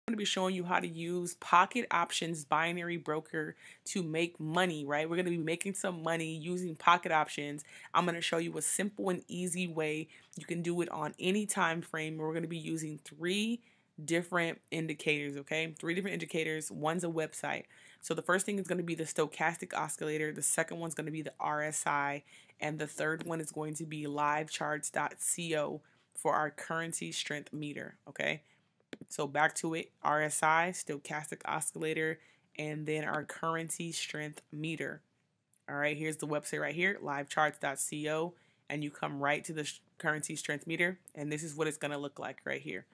I'm going to be showing you how to use Pocket Options binary broker to make money, right? We're going to be making some money using Pocket Options. I'm going to show you a simple and easy way you can do it on any time frame. We're going to be using three different indicators, okay? Three different indicators. One's a website. So the first thing is going to be the stochastic oscillator. The second one's going to be the RSI. And the third one is going to be livecharts.co for our currency strength meter, okay? So back to it, RSI, stochastic oscillator, and then our currency strength meter. All right, here's the website right here, livecharts.co, and you come right to the currency strength meter, and this is what it's going to look like right here.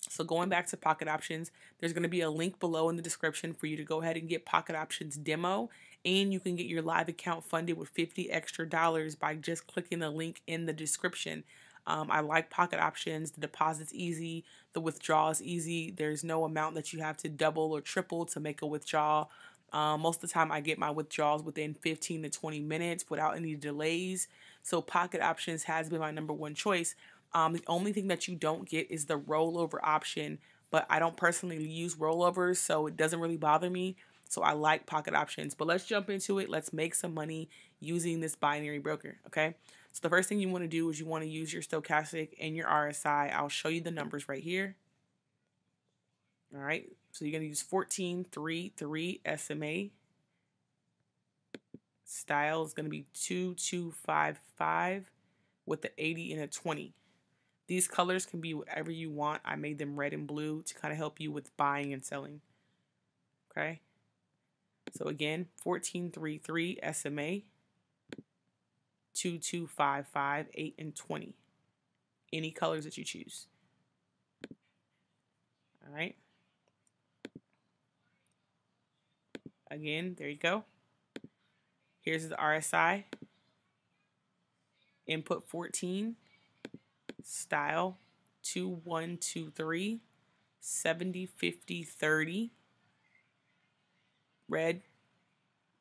So going back to Pocket Options, there's going to be a link below in the description for you to go ahead and get Pocket Options demo, and you can get your live account funded with $50 extra by just clicking the link in the description. I like Pocket Options. The deposit's easy. The withdrawal is easy. There's no amount that you have to double or triple to make a withdrawal. Most of the time I get my withdrawals within 15 to 20 minutes without any delays. So Pocket Options has been my number one choice. The only thing that you don't get is the rollover option, but I don't personally use rollovers, so it doesn't really bother me. So I like Pocket Options. But let's jump into it. Let's make some money using this binary broker, okay? So the first thing you want to do is you want to use your stochastic and your RSI. I'll show you the numbers right here. All right, so you're going to use 1433 SMA. Style is going to be 2255 with the 80 and a 20. These colors can be whatever you want. I made them red and blue to kind of help you with buying and selling. Okay. So again, 1433 SMA, 2255, 8, and 20. Any colors that you choose. All right. Again, there you go. Here's the RSI. Input 14. Style 2123. 70, 50, 30. Red,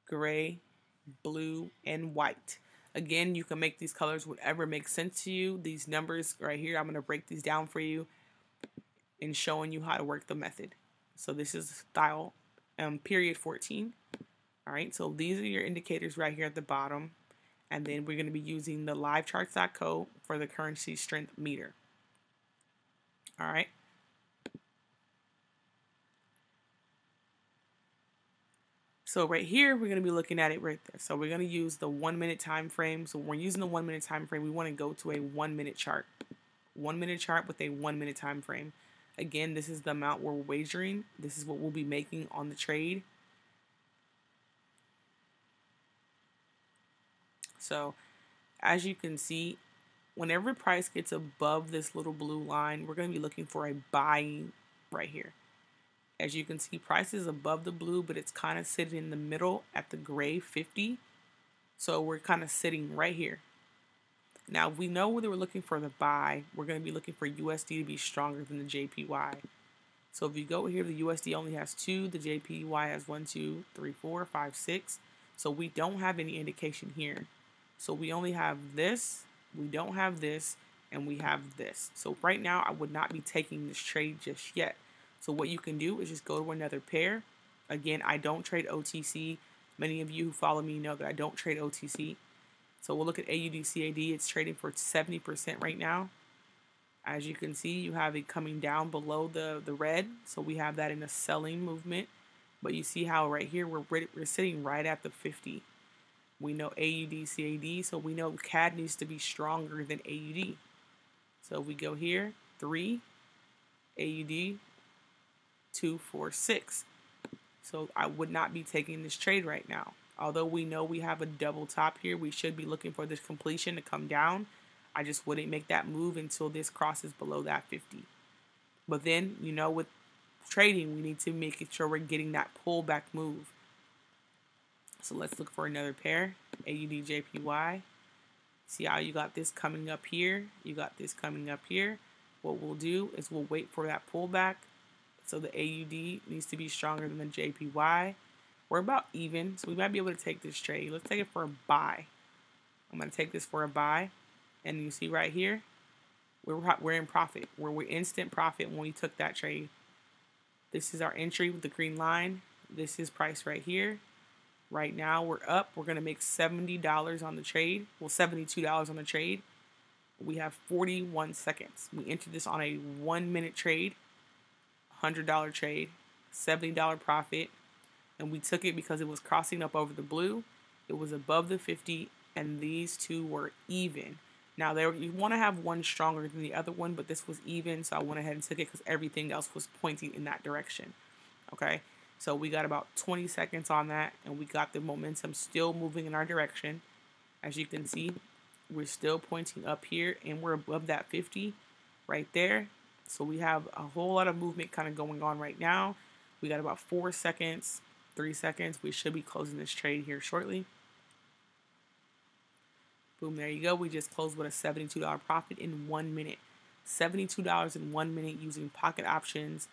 gray, blue, and white. Again, you can make these colors whatever makes sense to you. These numbers right here, I'm going to break these down for you and showing you how to work the method. So this is style period 14. All right, so these are your indicators right here at the bottom. And then we're going to be using the livecharts.co for the currency strength meter. All right. So right here, we're going to be looking at it right there. So we're going to use the 1 minute time frame. So when we're using the 1 minute time frame, we want to go to a 1 minute chart. 1 minute chart with a 1 minute time frame. Again, this is the amount we're wagering. This is what we'll be making on the trade. So as you can see, whenever price gets above this little blue line, we're going to be looking for a buying right here. As you can see, price is above the blue, but it's kind of sitting in the middle at the gray 50. So we're kind of sitting right here. Now, we know whether we're looking for the buy, we're going to be looking for USD to be stronger than the JPY. So if you go here, the USD only has 2, the JPY has 1, 2, 3, 4, 5, 6. So we don't have any indication here. So we only have this, we don't have this, and we have this. So right now, I would not be taking this trade just yet. So what you can do is just go to another pair. Again, I don't trade OTC. Many of you who follow me know that I don't trade OTC. So we'll look at AUD/CAD. It's trading for 70% right now. As you can see, you have it coming down below the red. So we have that in a selling movement. But you see how right here we're sitting right at the 50. We know AUD/CAD, so we know CAD needs to be stronger than AUD. So we go here, 3, AUD, 2, 4, 6. So I would not be taking this trade right now. Although we know we have a double top here, we should be looking for this completion to come down. I just wouldn't make that move until this crosses below that 50. But then, you know, with trading, we need to make sure we're getting that pullback move. So let's look for another pair, AUD/JPY. See how you got this coming up here, you got this coming up here. What we'll do is we'll wait for that pullback. So the AUD needs to be stronger than the JPY. We're about even, so we might be able to take this trade. Let's take it for a buy. I'm going to take this for a buy. And you see right here, we're in profit. We're instant profit when we took that trade. This is our entry with the green line. This is price right here. Right now we're up. We're going to make $70 on the trade. Well, $72 on the trade. We have 41 seconds. We entered this on a 1 minute trade, $100 trade, $70 profit. And we took it because it was crossing up over the blue. It was above the 50, and these two were even. Now, you want to have one stronger than the other one, but this was even, so I went ahead and took it because everything else was pointing in that direction. Okay, so we got about 20 seconds on that, and we got the momentum still moving in our direction. As you can see, we're still pointing up here, and we're above that 50 right there. So we have a whole lot of movement kind of going on right now. We got about 4 seconds, 3 seconds. We should be closing this trade here shortly. Boom, there you go. We just closed with a $72 profit in 1 minute. $72 in 1 minute using pocket options.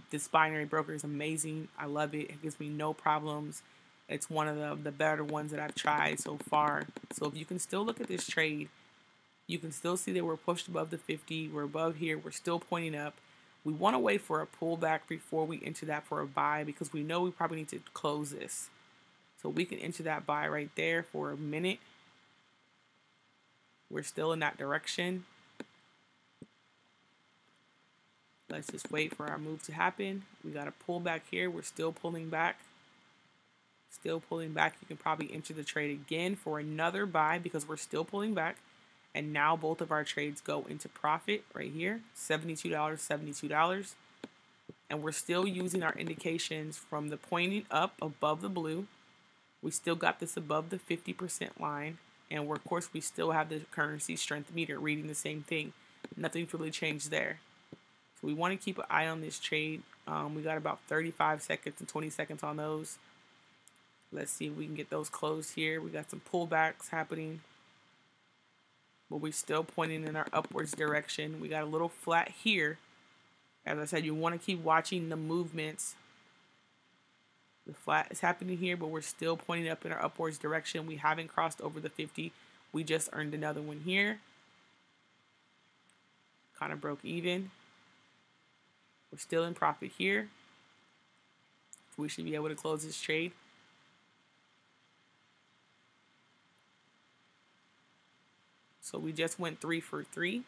This binary broker is amazing. I love it. It gives me no problems. It's one of the better ones that I've tried so far. So if you can still look at this trade, you can still see that we're pushed above the 50. We're above here. We're still pointing up. We want to wait for a pullback before we enter that for a buy because we know we probably need to close this. So we can enter that buy right there for a minute. We're still in that direction. Let's just wait for our move to happen. We got a pullback here. We're still pulling back. Still pulling back. You can probably enter the trade again for another buy because we're still pulling back. And now both of our trades go into profit right here. $72, $72. And we're still using our indications from the pointing up above the blue. We still got this above the 50% line. And of course, we still have the currency strength meter reading the same thing. Nothing's really changed there. So we want to keep an eye on this trade. We got about 35 seconds and 20 seconds on those. Let's see if we can get those closed here. We got some pullbacks happening. But we're still pointing in our upwards direction. We got a little flat here. As I said, you want to keep watching the movements. The flat is happening here, but we're still pointing up in our upwards direction. We haven't crossed over the 50. We just earned another one here. Kind of broke even. We're still in profit here. We should be able to close this trade. So we just went 3 for 3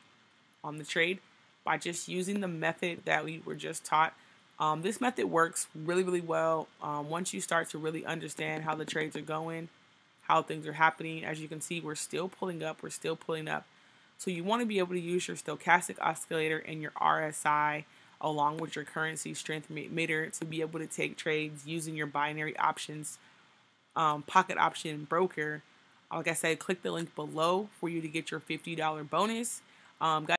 on the trade by just using the method that we were just taught. This method works really, really well once you start to really understand how the trades are going, how things are happening. As you can see, we're still pulling up. We're still pulling up. So you want to be able to use your stochastic oscillator and your RSI along with your currency strength meter to be able to take trades using your binary options pocket option broker. Like I said, click the link below for you to get your $50 bonus. Guys,